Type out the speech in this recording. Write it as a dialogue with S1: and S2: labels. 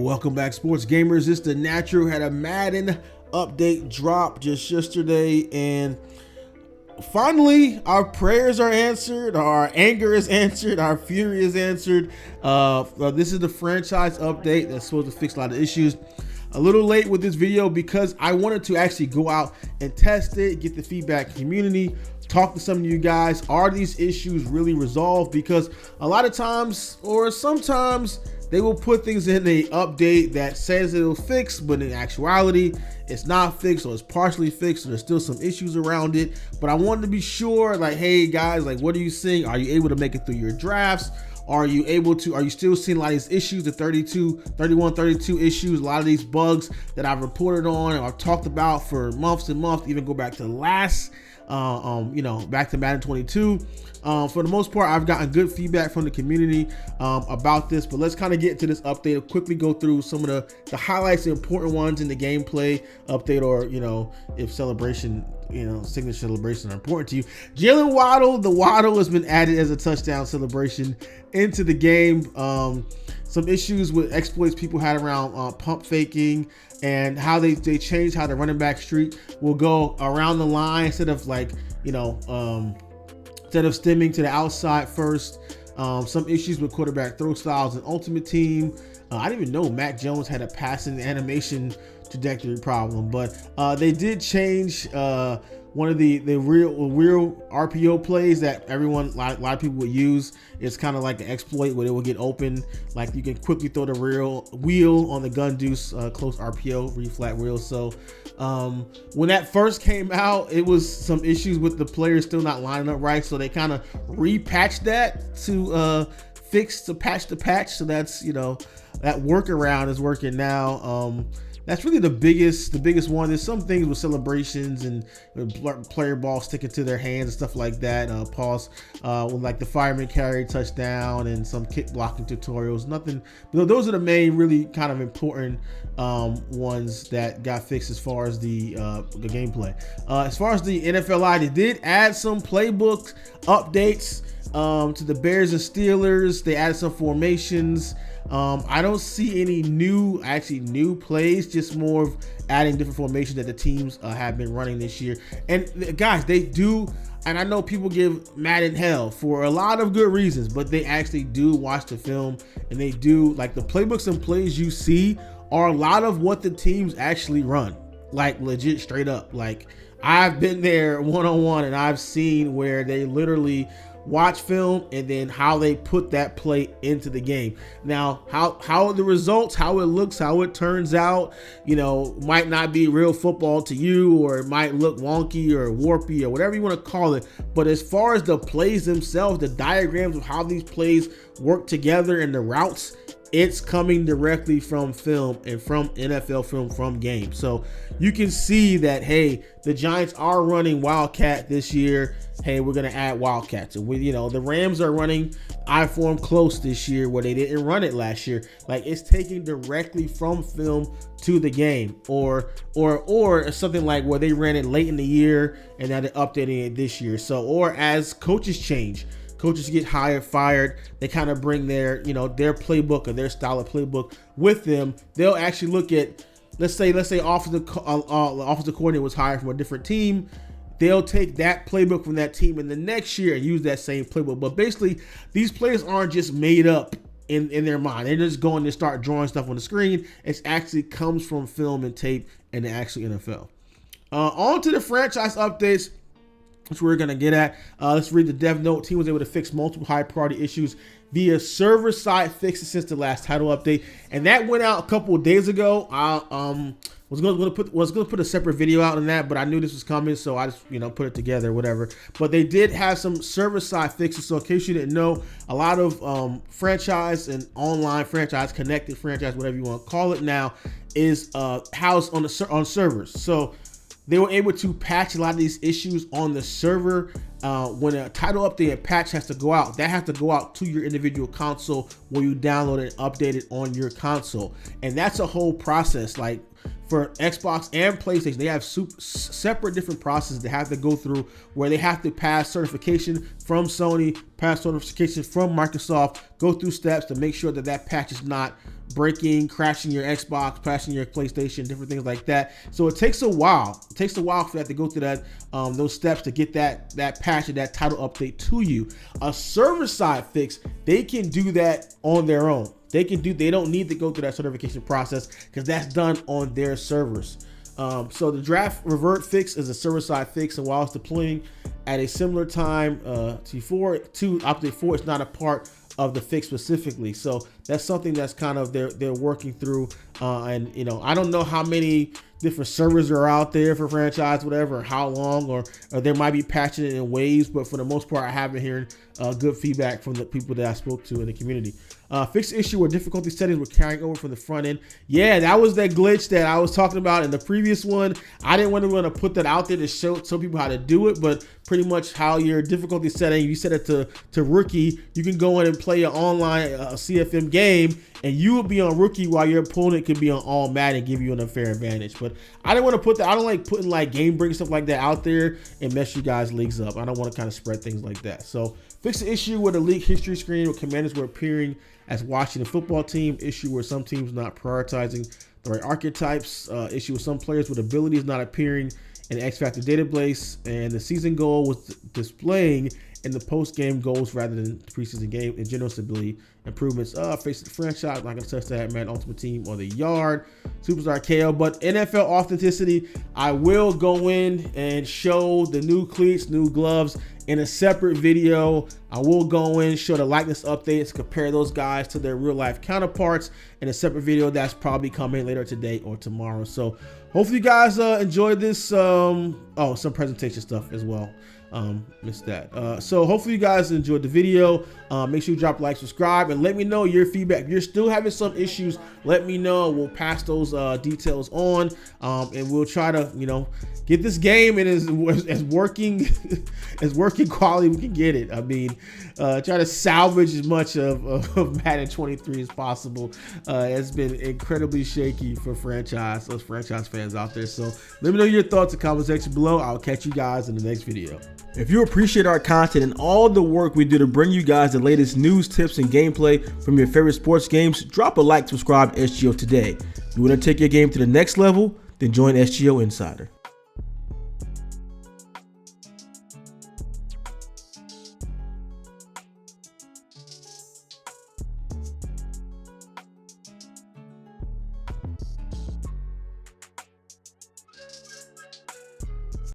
S1: Welcome back, sports gamers. It's the Natural. Had a Madden update drop just yesterday, and finally our prayers are answered, our anger is answered, our fury is answered. This is the franchise update that's supposed to fix a lot of issues. A little late with this video because I wanted to actually go out and test it, get the feedback community, talk to some of you guys. Are these issues really resolved? Because a lot of times, or sometimes, they will put things in the update that says it'll fix, but in actuality, it's not fixed, or it's partially fixed, or there's still some issues around it. But I wanted to be sure, like, hey guys, like, what are you seeing? Are you able to make it through your drafts? Are you still seeing a lot of these issues, the 31, 32 issues, a lot of these bugs that I've reported on and I've talked about for months and months, even go back to last, back to Madden 22. For the most part, I've gotten good feedback from the community about this, but let's kind of get into this update. I'll quickly go through some of the highlights, the important ones in the gameplay update, or, if celebration, signature celebration are important to you. Jalen Waddle, the Waddle has been added as a touchdown celebration into the game. Some issues with exploits people had around pump faking and how they changed how the running back streak will go around the line instead of instead of stemming to the outside first. Some issues with quarterback throw styles and Ultimate Team. I didn't even know Mac Jones had a passing animation trajectory problem, but they did change one of the real RPO plays that a lot of people would use. It's kind of like an exploit where it will get open, like you can quickly throw the real wheel on the gun deuce, close RPO, read flat wheel. So when that first came out, it was some issues with the players still not lining up right, so they kind of repatched that to patch the patch. So that's that workaround is working now. That's really the biggest one. There's some things with celebrations and player ball sticking to their hands and stuff like that. Pause with like the fireman carry touchdown and some kick blocking tutorials. Nothing. Those are the main, really kind of important ones that got fixed as far as the gameplay. As far as the NFLi, they did add some playbook updates to the Bears and Steelers. They added some formations. I don't see any new plays, just more of adding different formations that the teams have been running this year. And guys, they do, and I know people give Madden hell for a lot of good reasons, but they actually do watch the film, and they do, like, the playbooks and plays you see are a lot of what the teams actually run, like legit straight up. Like, I've been there one-on-one, and I've seen where they literally watch film and then how they put that play into the game. Now, how the results, how it looks, how it turns out, might not be real football to you, or it might look wonky or warpy or whatever you want to call it. But as far as the plays themselves, the diagrams of how these plays work together and the routes, it's coming directly from film and from NFL film, from game. So you can see that, hey, the Giants are running Wildcat this year. Hey, we're going to add Wildcats. And the Rams are running I-form close this year, where they didn't run it last year. Like, it's taking directly from film to the game, or something like where they ran it late in the year and now they're updating it this year. So, or as coaches change, coaches get fired, they kind of bring their playbook or their style of playbook with them. They'll actually look at, let's say offensive coordinator was hired from a different team. They'll take that playbook from that team in the next year and use that same playbook. But basically, these players aren't just made up in their mind. They're just going to start drawing stuff on the screen. It actually comes from film and tape and the actual NFL. On to the franchise updates, which we're going to get at. Let's read the dev note. Team was able to fix multiple high priority issues via server side fixes since the last title update, and that went out a couple of days ago. Was going to put a separate video out on that, but I knew this was coming, so I just put it together, whatever. But they did have some server side fixes. So in case you didn't know, a lot of franchise and online franchise, connected franchise, whatever you want to call it now, is housed on servers. So they were able to patch a lot of these issues on the server when a title update and patch has to go out, that has to go out to your individual console where you download it and update it on your console. And that's a whole process. Like for Xbox and PlayStation, they have separate different processes they have to go through, where they have to pass certification from Sony, pass certification from Microsoft, go through steps to make sure that that patch is not breaking, crashing your Xbox, crashing your PlayStation, different things like that. So it takes a while. It takes a while for that to go through that those steps to get that patch and that title update to you. A server-side fix, they can do that on their own. They don't need to go through that certification process because that's done on their servers. So the draft revert fix is a server-side fix, and while it's deploying at a similar time to update 4, it's not a part of the fix specifically. So that's something that's kind of they're working through. And I don't know how many different servers are out there for franchise, whatever, how long, or there might be patching it in waves, but for the most part, I have been hearing good feedback from the people that I spoke to in the community. Fix the issue where difficulty settings were carrying over from the front end. Yeah, that was that glitch that I was talking about in the previous one. I didn't want to put that out there to show people how to do it, but pretty much how your difficulty setting, you set it to rookie, you can go in and play an online CFM game, and you will be on rookie while your opponent could be on all Madden and give you an unfair advantage. But I didn't want to put that. I don't like putting like game break stuff like that out there and mess you guys' leagues up. I don't want to kind of spread things like that. So fix the issue where the league history screen where commanders were appearing as Washington football team. Issue where some teams not prioritizing the right archetypes. Issue with some players with abilities not appearing in the X Factor database, and the season goal was displaying in the post-game goals rather than preseason game. And general stability improvements. Face the franchise, not gonna touch that, man. Ultimate Team or the yard, Superstar KO. But NFL authenticity, I will go in and show the new cleats, new gloves in a separate video. I will go in, show the likeness updates, compare those guys to their real life counterparts in a separate video that's probably coming later today or tomorrow. So hopefully you guys enjoyed this. Some presentation stuff as well. Missed that. So hopefully you guys enjoyed the video. Make sure you drop a like, subscribe, and let me know your feedback. If you're still having some issues, let me know. We'll pass those details on, and we'll try to get this game in as working as working quality we can get it. I mean, try to salvage as much of Madden 23 as possible. It's been incredibly shaky for those franchise fans out there. So let me know your thoughts in the comment section below. I'll catch you guys in the next video. If you appreciate our content and all the work we do to bring you guys the latest news, tips, and gameplay from your favorite sports games, drop a like, subscribe to SGO today. If you want to take your game to the next level, then join SGO Insider.